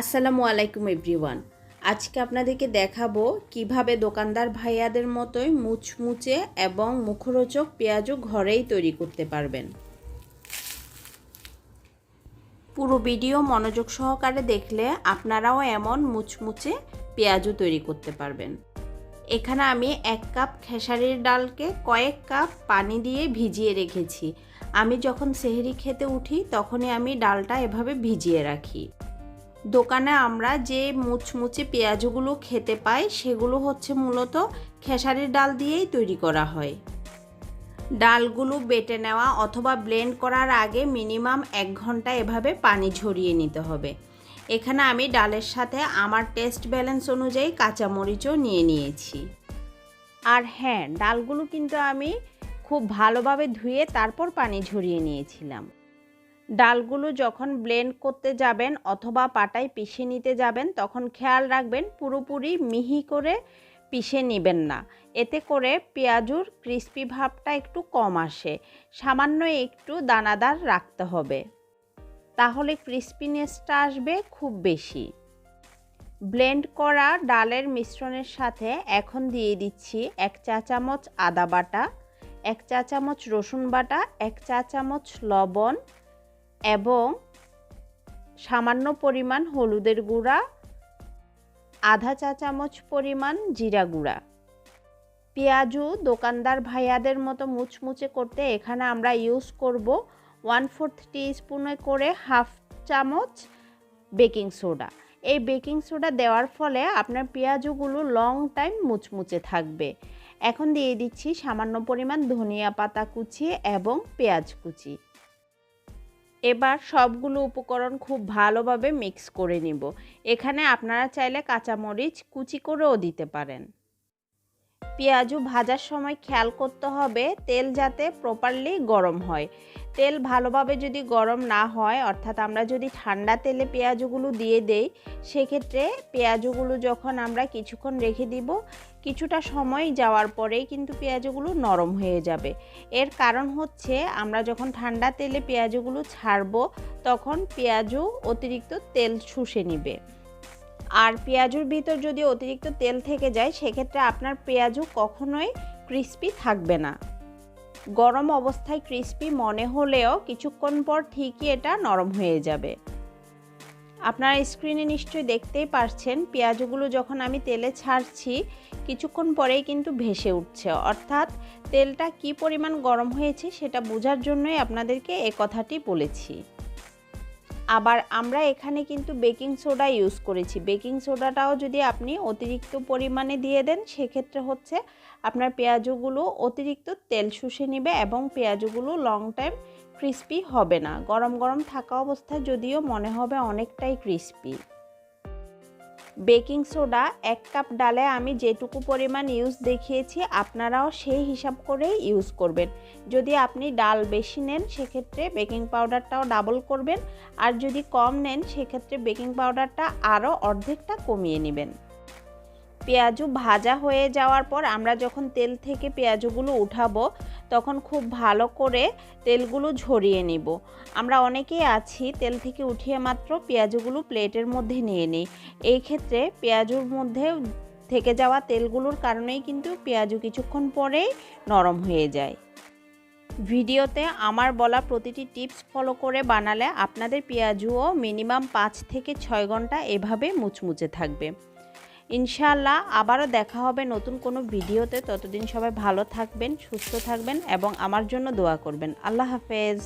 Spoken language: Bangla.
আসসালামু আলাইকুম এভরিওয়ান। আজকে আপনাদেরকে দেখাবো কিভাবে দোকানদার ভাইয়াদের মতোই মুচমুচে এবং মুখরোচক পেঁয়াজু ঘরেই তৈরি করতে পারবেন। পুরো ভিডিও মনোযোগ সহকারে দেখলে আপনারাও এমন মুচমুচে পেঁয়াজু তৈরি করতে পারবেন। এখানে আমি 1 কাপ খেসারির ডালকে কয়েক কাপ পানি দিয়ে ভিজিয়ে রেখেছি। আমি যখন সেহরি খেতে উঠি তখনই আমি ডালটা এভাবে ভিজিয়ে রাখি। দোকানে আমরা যে মুচমুচে পেঁয়াজগুলো খেতে পাই সেগুলো হচ্ছে মূলত খেসারির ডাল দিয়েই তৈরি করা হয়। ডালগুলো বেটে নেওয়া অথবা ব্লেন্ড করার আগে মিনিমাম 1 ঘন্টা এভাবে পানি ঝরিয়ে নিতে হবে। এখানে আমি ডালের সাথে আমার টেস্ট ব্যালেন্স অনুযায়ী কাঁচামরিচও নিয়ে নিয়েছি। আর হ্যাঁ, ডালগুলো কিন্তু আমি খুব ভালোভাবে ধুয়ে তারপর পানি ঝরিয়ে নিয়েছিলাম। ডালগুলো যখন ব্লেন্ড করতে যাবেন অথবা পাটায় পিষে নিতে যাবেন তখন খেয়াল রাখবেন পুরোপুরি মিহি করে পিষে নেবেন না, এতে করে পেঁয়াজুর ক্রিস্পি ভাবটা একটু কম আসে। সামান্য একটু দানাদার রাখতে হবে, তাহলে ক্রিস্পিনেসটা আসবে খুব বেশি। ব্লেন্ড করা ডালের মিশ্রণের সাথে এখন দিয়ে দিচ্ছি 1 চা চামচ আদা বাটা, 1 চা চামচ রসুন বাটা, 1 চা চামচ লবণ এবং সামান্য পরিমাণ হলুদের গুঁড়া, আধা চা চামচ পরিমাণ জিরা গুঁড়া। পেঁয়াজু দোকানদার ভাইয়াদের মতো মুচমুচে করতে এখানে আমরা ইউজ করব 1/4 টিস্পুনে করে 1/2 চামচ বেকিং সোডা। এই বেকিং সোডা দেওয়ার ফলে আপনার পেঁয়াজুগুলো লং টাইম মুচমুচে থাকবে। এখন দিয়ে দিচ্ছি সামান্য পরিমাণ ধনিয়া পাতা কুচি এবং পেঁয়াজ কুচি। এবার সবগুলো উপকরণ খুব ভালোভাবে মিক্স করে নিব। এখানে আপনারা চাইলে কাঁচামরিচ কুচি করেও দিতে পারেন। পেঁয়াজু ভাজার সময় খেয়াল করতে হবে তেল যাতে প্রপারলি গরম হয়। তেল ভালোভাবে যদি গরম না হয়, অর্থাৎ আমরা যদি ঠান্ডা তেলে পেঁয়াজুগুলো দিয়ে দেই, সেক্ষেত্রে পেঁয়াজুগুলো যখন আমরা কিছুক্ষণ রেখে দিব, কিছুটা সময় যাওয়ার পরেই কিন্তু পেঁয়াজুগুলো নরম হয়ে যাবে। এর কারণ হচ্ছে আমরা যখন ঠান্ডা তেলে পেঁয়াজুগুলো ছাড়বো তখন পেঁয়াজু অতিরিক্ত তেল শুষে নিবে। আর পেঁয়াজুর ভিতর যদি অতিরিক্ত তেল থেকে যায় সেক্ষেত্রে আপনার পেঁয়াজু কখনোই ক্রিস্পি থাকবে না। গরম অবস্থায় ক্রিস্পি মনে হলেও কিছুক্ষণ পর ঠিকই এটা নরম হয়ে যাবে। আপনারা স্ক্রিনে নিশ্চয়ই দেখতেই পারছেন পেঁয়াজগুলো যখন আমি তেলে ছাড়ছি কিছুক্ষণ পরেই কিন্তু ভেসে উঠছে, অর্থাৎ তেলটা কি পরিমাণ গরম হয়েছে সেটা বোঝার জন্যই আপনাদেরকে এই কথাটি বলেছি। আবার আমরা এখানে কিন্তু বেকিং সোডা ইউজ করেছি। বেকিং সোডাটাও যদি আপনি অতিরিক্ত পরিমাণে দিয়ে দেন সেক্ষেত্রে হচ্ছে আপনার পেঁয়াজুগুলো অতিরিক্ত তেল শুষে নেবে এবং পেঁয়াজুগুলো লং টাইম ক্রিস্পি হবে না। গরম গরম থাকা অবস্থায় যদিও মনে হবে অনেকটাই ক্রিস্পি। বেকিং সোডা 1 কাপ ডালে আমি যেটুকু পরিমাণ ইউজ দেখিয়েছি আপনারাও সেই হিসাব করেই ইউজ করবেন। যদি আপনি ডাল বেশি নেন সেক্ষেত্রে বেকিং পাউডারটাও ডাবল করবেন, আর যদি কম নেন সেক্ষেত্রে বেকিং পাউডারটা আরও অর্ধেকটা কমিয়ে নেবেন। পেঁয়াজু ভাজা হয়ে যাওয়ার পর আমরা যখন তেল থেকে পেঁয়াজুগুলো উঠাবো তখন খুব ভালো করে তেলগুলো ঝরিয়ে নিব। আমরা অনেকেই আছি তেল থেকে উঠিয়ে মাত্র পেঁয়াজুগুলো প্লেটের মধ্যে নিয়ে নিই। এই ক্ষেত্রে পেঁয়াজুর মধ্যে থেকে যাওয়া তেলগুলোর কারণেই কিন্তু পেঁয়াজু কিছুক্ষণ পরেই নরম হয়ে যায়। ভিডিওতে আমার বলা প্রতিটি টিপস ফলো করে বানালে আপনাদের পেঁয়াজুও মিনিমাম 5 থেকে 6 ঘন্টা এভাবে মুচমুচে থাকবে। ইনশাআল্লাহ আবারও দেখা হবে নতুন কোনো ভিডিওতে। ততদিন সবাই ভালো থাকবেন, সুস্থ থাকবেন এবং আমার জন্য দোয়া করবেন। আল্লাহ হাফেজ।